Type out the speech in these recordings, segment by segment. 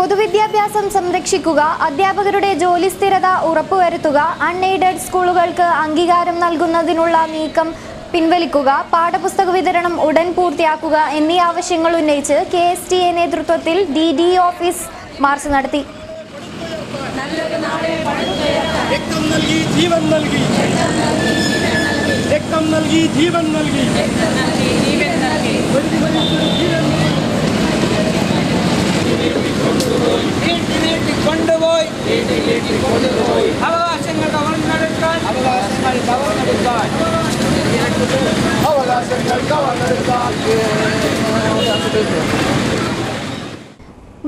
പൊതുവിദ്യാഭ്യാസം സംരക്ഷിക്കുക, അധ്യാപകരുടെ ജോലി സ്ഥിരത ഉറപ്പുവരുത്തുക, അൺഎയ്ഡഡ് സ്കൂളുകൾക്ക് അംഗീകാരം നൽകുന്നതിനുള്ള നീക്കം പിൻവലിക്കുക, പാഠപുസ്തക വിതരണം ഉടൻ പൂർത്തിയാക്കുക എന്നീ ആവശ്യങ്ങൾ ഉന്നയിച്ച് KSTA നേതൃത്വത്തിൽ DDE ഓഫീസ് മാർച്ച് നടത്തി.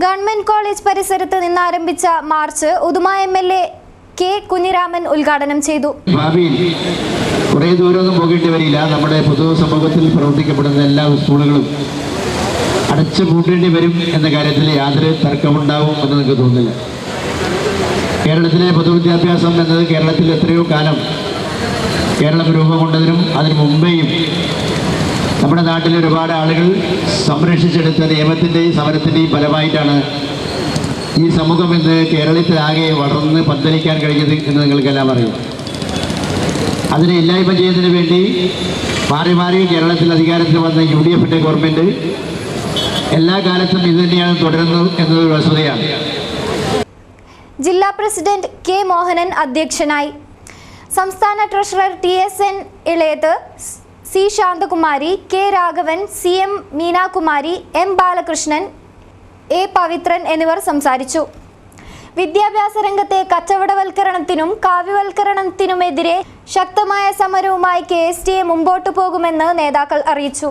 ഗവൺമെന്റ് കോളേജ് പരിസരത്ത് നിന്ന് ആരംഭിച്ച March Uduma MLA K. Kunhiraman ഉദ്ഘാടനം ചെയ്തു. കുറേ ദൂരമൊന്നും പോകേണ്ടി വരില്ല. നമ്മുടെ പൊതുസമൂഹത്തിൽ പ്രവർത്തിക്കപ്പെടുന്ന എല്ലാ സ്കൂളുകളും അടച്ചു പൂട്ടേണ്ടി വരും എന്ന കാര്യത്തിൽ യാതൊരു തർക്കമുണ്ടാവും എന്ന് നിങ്ങൾക്ക് തോന്നുന്നില്ല. കേരളത്തിലെ പൊതുവിദ്യാഭ്യാസം എന്നത് കേരളത്തിൽ എത്രയോ കാലം കേരളം രൂപം കൊണ്ടതിനും അതിനു മുമ്പേയും നമ്മുടെ നാട്ടിലെ ഒരുപാട് ആളുകൾ സംരക്ഷിച്ചെടുത്ത നിയമത്തിൻ്റെയും സമരത്തിൻ്റെയും ഫലമായിട്ടാണ് ഈ സമൂഹം ഇന്ന് കേരളത്തിലാകെ വളർന്ന് പന്തലിക്കാൻ കഴിഞ്ഞത് എന്ന് നിങ്ങൾക്കെല്ലാം അറിയാം. അതിനെ ഇല്ലായ്മ ചെയ്യുന്നതിന് വേണ്ടി മാറി മാറി കേരളത്തിൽ അധികാരത്തിൽ വന്ന UDFന്റെ ഗവൺമെൻറ് എല്ലാ കാലത്തും ഇത് തന്നെയാണ് തുടരുന്നത് എന്നതൊരു വസ്തുതയാണ്. ജില്ലാ പ്രസിഡന്റ് K. മോഹനൻ അധ്യക്ഷനായി. സംസ്ഥാന treasurer TSN Ilayath, C. Santhakumari, K. Raghavan, CM Meenakumari, M. Balakrishnan, A. Pavithran എന്നിവർ സംസാരിച്ചു. വിദ്യാഭ്യാസ രംഗത്തെ കച്ചവടവൽക്കരണത്തിനും കാവ്യവൽക്കരണത്തിനുമെതിരെ ശക്തമായ സമരവുമായി KSTA മുമ്പോട്ടു പോകുമെന്ന് നേതാക്കൾ അറിയിച്ചു.